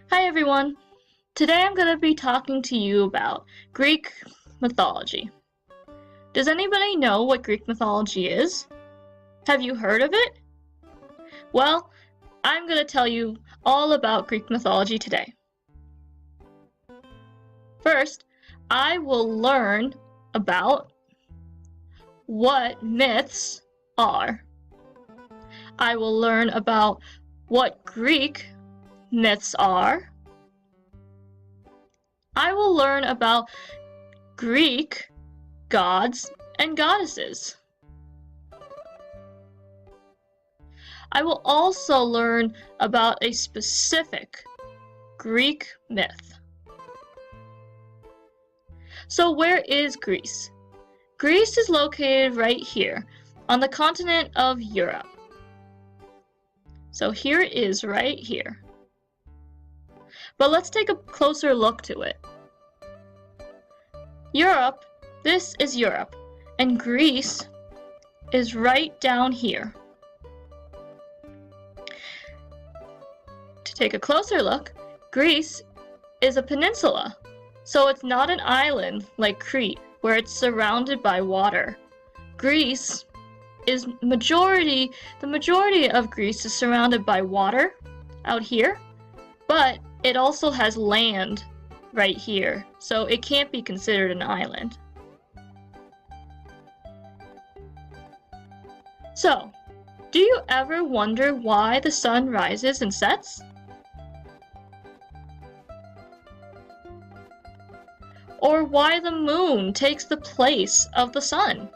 Hi everyone! Today I'm going to be talking to you about Greek mythology. Does anybody know what Greek mythology is? Have you heard of it? Well, I'm going to tell you all about Greek mythology today. First, I will learn about what myths are. I will learn about what Greek myths are. I will learn about Greek gods and goddesses. I will also learn about a specific Greek myth. So where is Greece? Greece is located right here on the continent of Europe. So here it is right here. But let's take a closer look to it. Europe, this is Europe, and Greece is right down here. To take a closer look, Greece is a peninsula, so it's not an island like Crete, where it's surrounded by water. Greece is the majority of Greece is surrounded by water out here, but it also has land right here, so it can't be considered an island. So, do you ever wonder why the sun rises and sets? Or why the moon takes the place of the sun?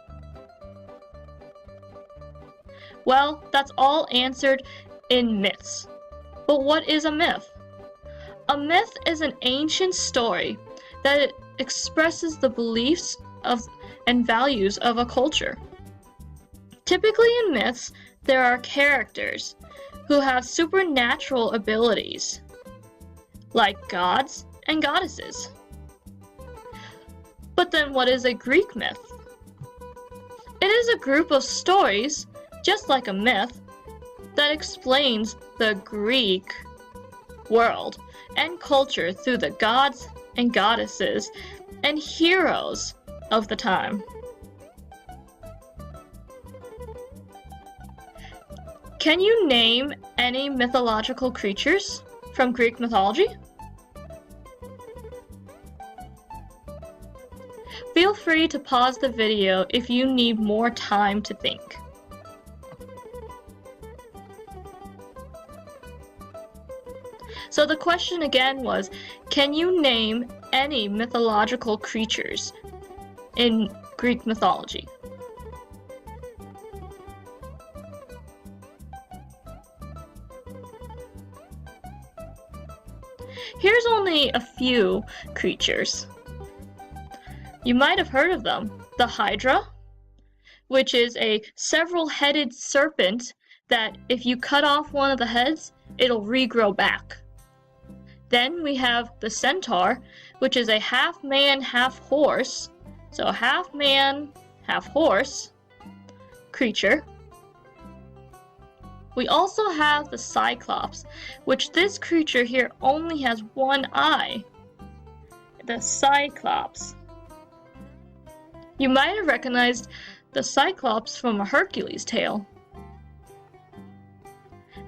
Well, that's all answered in myths. But what is a myth? A myth is an ancient story that expresses the beliefs and values of a culture. Typically in myths, there are characters who have supernatural abilities, like gods and goddesses. But then what is a Greek myth? It is a group of stories, just like a myth, that explains the Greek world and culture through the gods and goddesses and heroes of the time. Can you name any mythological creatures from Greek mythology? Feel free to pause the video if you need more time to think. So the question again was, can you name any mythological creatures in Greek mythology? Here's only a few creatures. You might have heard of them. The Hydra, which is a several-headed serpent that if you cut off one of the heads, it'll regrow back. Then we have the Centaur, which is a half-man, half-horse, so half-man, half-horse creature. We also have the Cyclops, which this creature here only has one eye. The Cyclops. You might have recognized the Cyclops from a Hercules tale.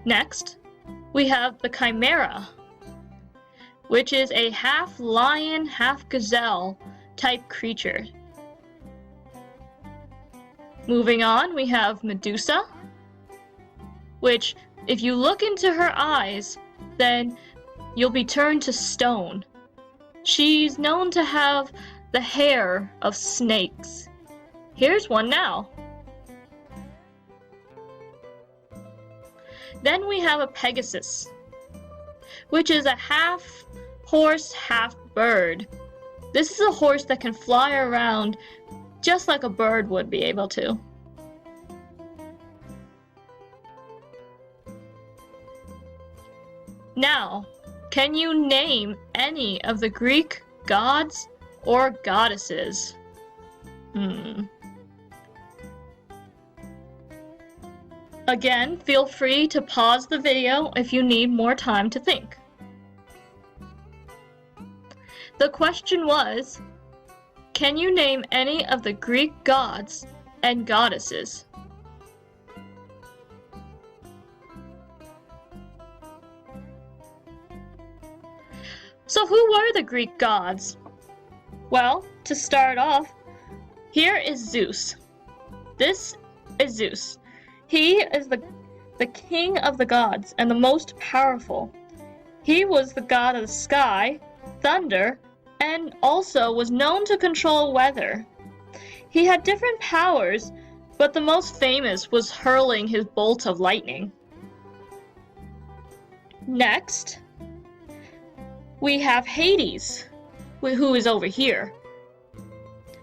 Next, we have the Chimera, which is a half-lion, half-gazelle type creature. Moving on, we have Medusa, which, if you look into her eyes, then you'll be turned to stone. She's known to have the hair of snakes. Here's one now. Then we have a Pegasus, which is a half-horse, half-bird. This is a horse that can fly around just like a bird would be able to. Now, can you name any of the Greek gods or goddesses? Again, feel free to pause the video if you need more time to think. The question was, can you name any of the Greek gods and goddesses? So who were the Greek gods? Well, to start off, here is Zeus. This is Zeus. He is the king of the gods and the most powerful. He was the god of the sky, thunder, and also was known to control weather. He had different powers, but the most famous was hurling his bolt of lightning. Next, we have Hades, who is over here.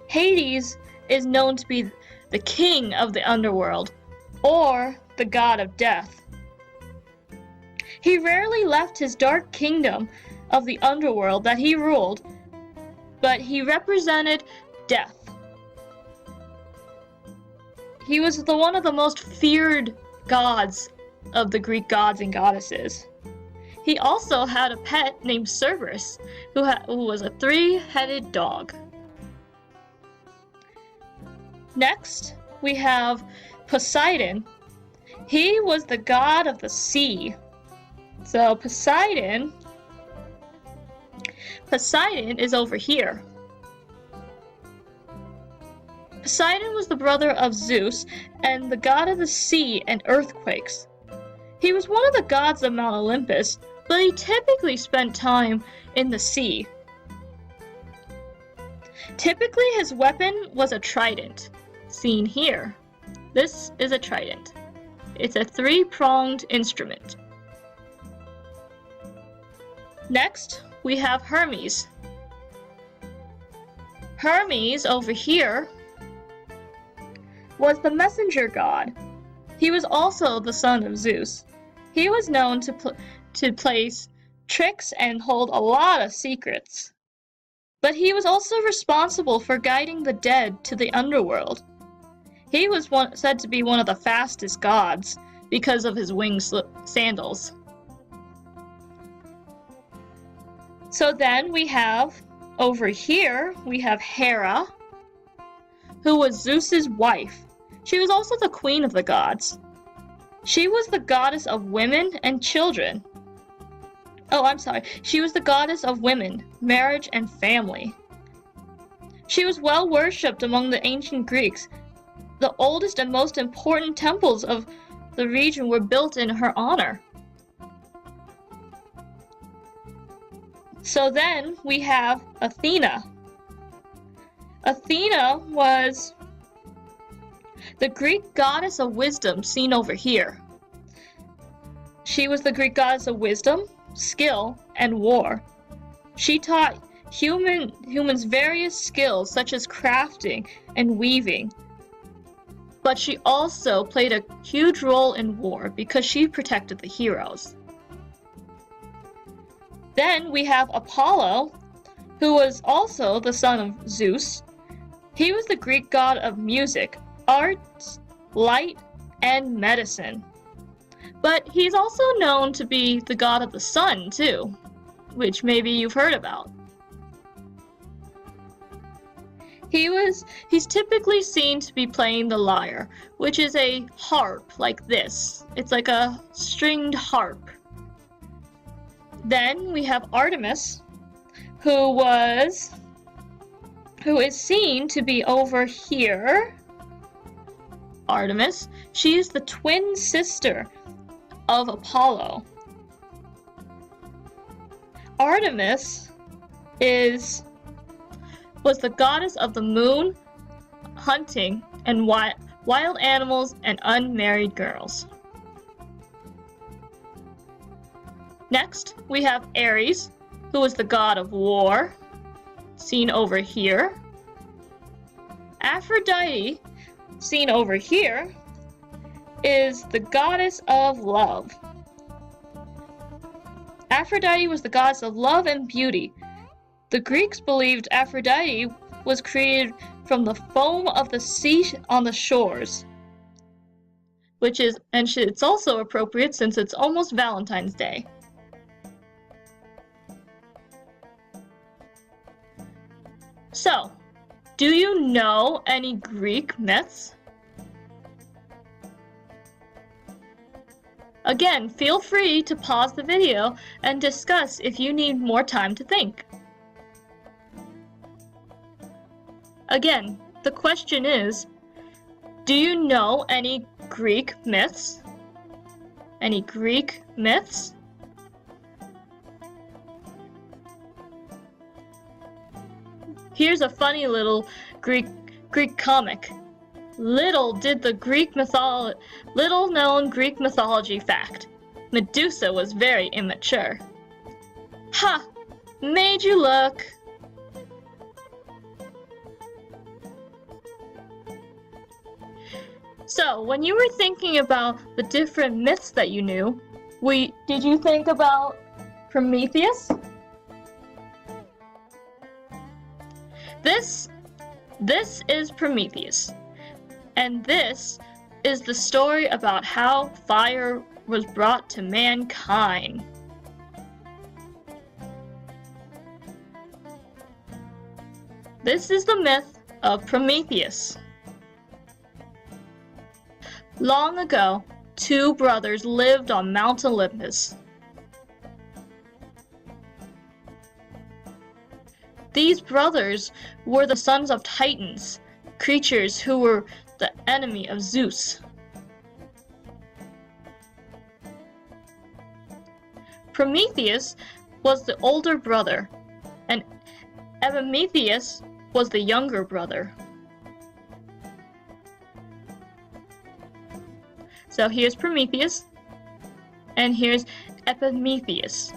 Hades is known to be the king of the underworld, or the god of death. He rarely left his dark kingdom of the underworld that he ruled, but he represented death. He was one of the most feared gods of the Greek gods and goddesses. He also had a pet named Cerberus, who was a three-headed dog. Next, we have Poseidon. He was the god of the sea. So Poseidon is over here. Poseidon was the brother of Zeus and the god of the sea and earthquakes. He was one of the gods of Mount Olympus, but he typically spent time in the sea. Typically his weapon was a trident, seen here. This is a trident. It's a three-pronged instrument. Next, we have Hermes. Hermes, over here, was the messenger god. He was also the son of Zeus. He was known to place tricks and hold a lot of secrets. But he was also responsible for guiding the dead to the underworld. He was said to be one of the fastest gods because of his winged sandals. So then we have, over here, we have Hera, who was Zeus's wife. She was also the queen of the gods. She was the goddess of women and children. Oh, I'm sorry. She was the goddess of women, marriage, and family. She was well worshipped among the ancient Greeks. The oldest and most important temples of the region were built in her honor. So then we have Athena. Athena was the Greek goddess of wisdom, seen over here. She was the Greek goddess of wisdom, skill, and war. She taught humans various skills such as crafting and weaving. But she also played a huge role in war because she protected the heroes. Then we have Apollo, who was also the son of Zeus. He was the Greek god of music, arts, light, and medicine. But he's also known to be the god of the sun, too, which maybe you've heard about. He's typically seen to be playing the lyre, which is a harp like this. It's like a stringed harp. Then we have Artemis, who is seen to be over here. Artemis, she is the twin sister of Apollo. Artemis was the goddess of the moon, hunting, and wild animals and unmarried girls. Next, we have Ares, who is the god of war, seen over here. Aphrodite, seen over here, is the goddess of love. Aphrodite was the goddess of love and beauty. The Greeks believed Aphrodite was created from the foam of the sea on the shores, it's also appropriate since it's almost Valentine's Day. So, do you know any Greek myths? Again, feel free to pause the video and discuss if you need more time to think. Again, the question is, do you know any Greek myths? Any Greek myths? Here's a funny little Greek comic. Little known Greek mythology fact. Medusa was very immature. Ha! Made you look. So, when you were thinking about the different myths that you knew, did you think about Prometheus? This is Prometheus, and this is the story about how fire was brought to mankind. This is the myth of Prometheus. Long ago, two brothers lived on Mount Olympus. These brothers were the sons of Titans, creatures who were the enemy of Zeus. Prometheus was the older brother, and Epimetheus was the younger brother. So here's Prometheus, and here's Epimetheus.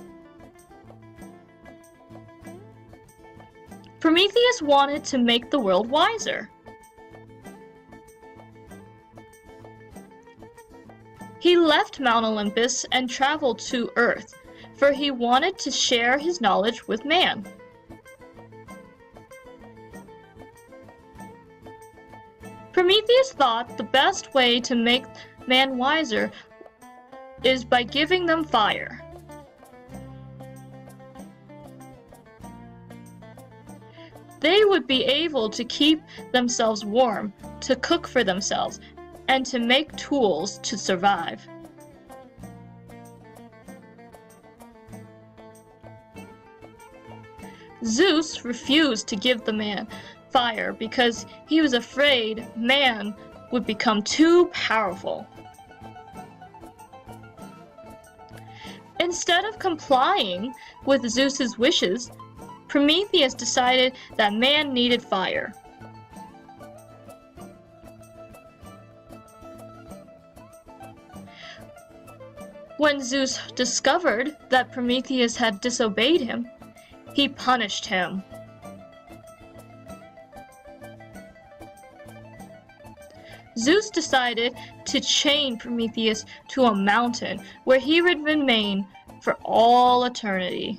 Prometheus wanted to make the world wiser. He left Mount Olympus and traveled to Earth, for he wanted to share his knowledge with man. Prometheus thought the best way to make man wiser is by giving them fire. They would be able to keep themselves warm, to cook for themselves, and to make tools to survive. Zeus refused to give the man fire because he was afraid man would become too powerful. Instead of complying with Zeus's wishes, Prometheus decided that man needed fire. When Zeus discovered that Prometheus had disobeyed him, he punished him. Zeus decided to chain Prometheus to a mountain where he would remain for all eternity.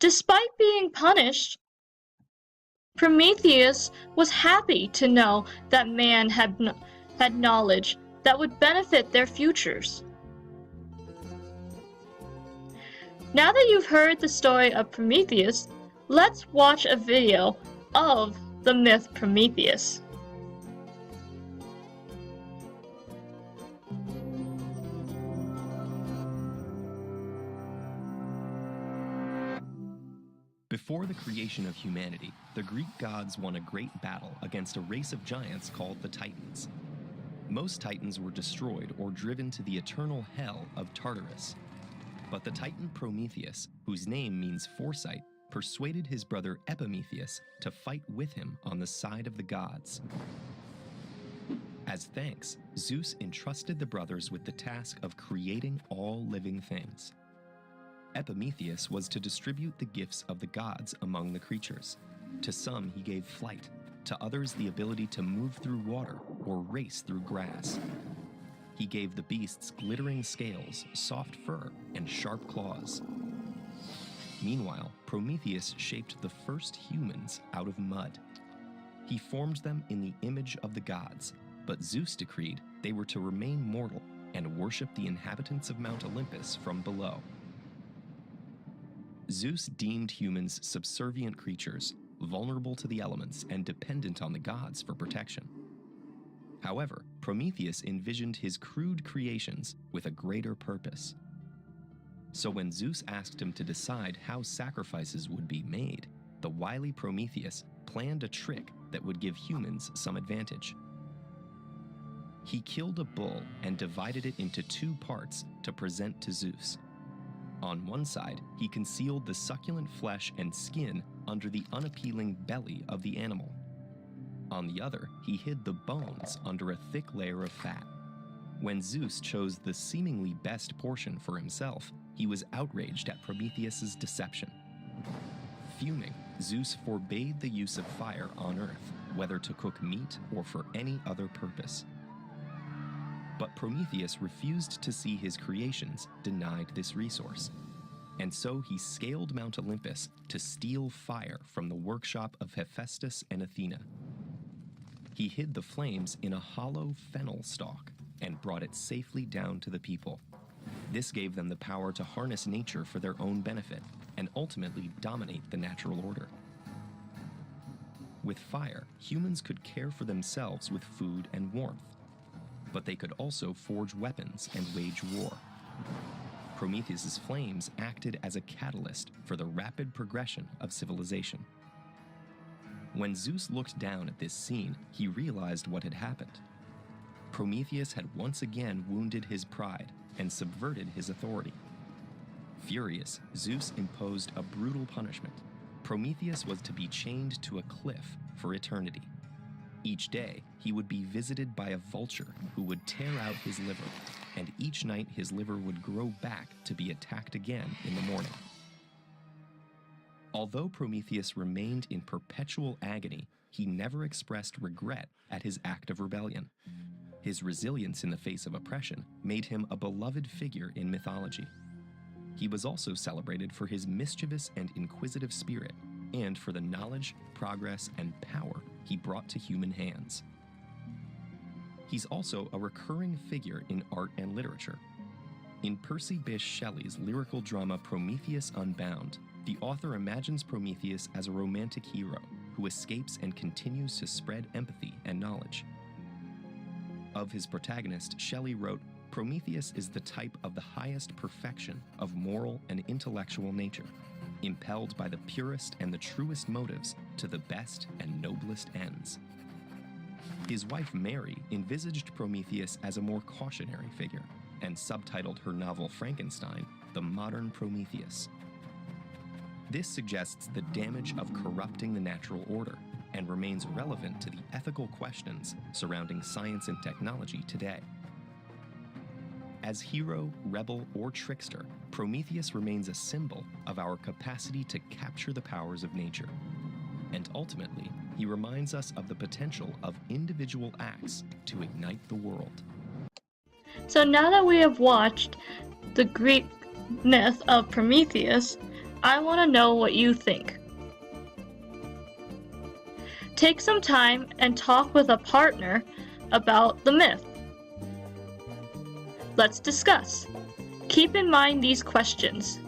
Despite being punished, Prometheus was happy to know that man had knowledge that would benefit their futures. Now that you've heard the story of Prometheus, let's watch a video of the myth Prometheus. Before the creation of humanity, the Greek gods won a great battle against a race of giants called the Titans. Most Titans were destroyed or driven to the eternal hell of Tartarus. But the Titan Prometheus, whose name means foresight, persuaded his brother Epimetheus to fight with him on the side of the gods. As thanks, Zeus entrusted the brothers with the task of creating all living things. Epimetheus was to distribute the gifts of the gods among the creatures. To some he gave flight, to others the ability to move through water or race through grass. He gave the beasts glittering scales, soft fur, and sharp claws. Meanwhile, Prometheus shaped the first humans out of mud. He formed them in the image of the gods, but Zeus decreed they were to remain mortal and worship the inhabitants of Mount Olympus from below. Zeus deemed humans subservient creatures, vulnerable to the elements and dependent on the gods for protection. However, Prometheus envisioned his crude creations with a greater purpose. So when Zeus asked him to decide how sacrifices would be made, the wily Prometheus planned a trick that would give humans some advantage. He killed a bull and divided it into 2 parts to present to Zeus. On one side, he concealed the succulent flesh and skin under the unappealing belly of the animal. On the other, he hid the bones under a thick layer of fat. When Zeus chose the seemingly best portion for himself, he was outraged at Prometheus's deception. Fuming, Zeus forbade the use of fire on Earth, whether to cook meat or for any other purpose. But Prometheus refused to see his creations denied this resource, and so he scaled Mount Olympus to steal fire from the workshop of Hephaestus and Athena. He hid the flames in a hollow fennel stalk and brought it safely down to the people. This gave them the power to harness nature for their own benefit and ultimately dominate the natural order. With fire, humans could care for themselves with food and warmth, but they could also forge weapons and wage war. Prometheus's flames acted as a catalyst for the rapid progression of civilization. When Zeus looked down at this scene, he realized what had happened. Prometheus had once again wounded his pride and subverted his authority. Furious, Zeus imposed a brutal punishment. Prometheus was to be chained to a cliff for eternity. Each day, he would be visited by a vulture who would tear out his liver, and each night his liver would grow back to be attacked again in the morning. Although Prometheus remained in perpetual agony, he never expressed regret at his act of rebellion. His resilience in the face of oppression made him a beloved figure in mythology. He was also celebrated for his mischievous and inquisitive spirit, and for the knowledge, progress, and power he brought to human hands. He's also a recurring figure in art and literature. In Percy Bysshe Shelley's lyrical drama Prometheus Unbound, the author imagines Prometheus as a romantic hero who escapes and continues to spread empathy and knowledge. Of his protagonist, Shelley wrote, "Prometheus is the type of the highest perfection of moral and intellectual nature, impelled by the purest and the truest motives to the best and noblest ends." His wife Mary envisaged Prometheus as a more cautionary figure, and subtitled her novel Frankenstein, "The Modern Prometheus." This suggests the damage of corrupting the natural order, and remains relevant to the ethical questions surrounding science and technology today. As hero, rebel, or trickster, Prometheus remains a symbol of our capacity to capture the powers of nature. And ultimately, he reminds us of the potential of individual acts to ignite the world. So now that we have watched the Greek myth of Prometheus, I want to know what you think. Take some time and talk with a partner about the myth. Let's discuss. Keep in mind these questions.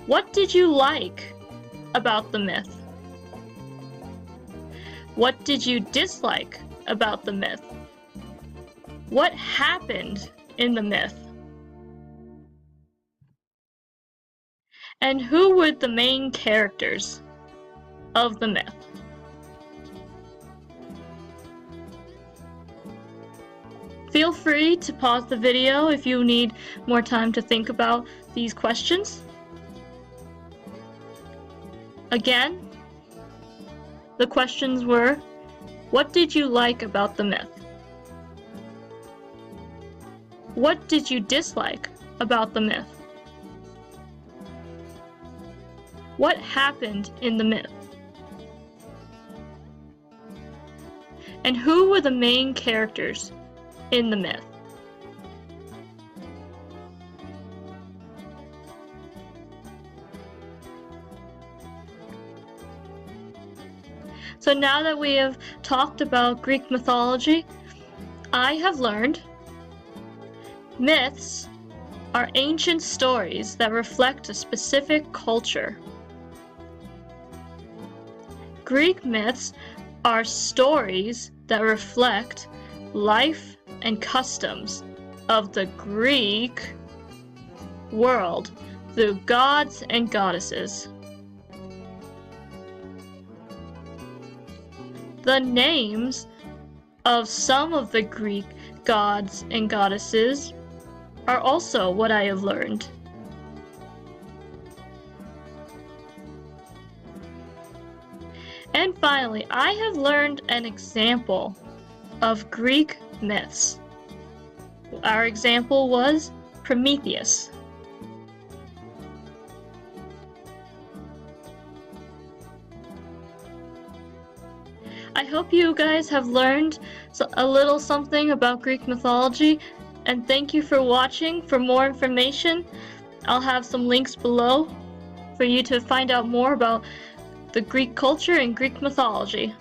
What did you like about the myth? What did you dislike about the myth? What happened in the myth? And who were the main characters of the myth? Feel free to pause the video if you need more time to think about these questions. Again, the questions were, what did you like about the myth? What did you dislike about the myth? What happened in the myth? And who were the main characters in the myth? So now that we have talked about Greek mythology, I have learned myths are ancient stories that reflect a specific culture. Greek myths are stories that reflect life and customs of the Greek world through gods and goddesses. The names of some of the Greek gods and goddesses are also what I have learned. And finally, I have learned an example of Greek myths. Our example was Prometheus. I hope you guys have learned a little something about Greek mythology, and thank you for watching. For more information, I'll have some links below for you to find out more about the Greek culture and Greek mythology.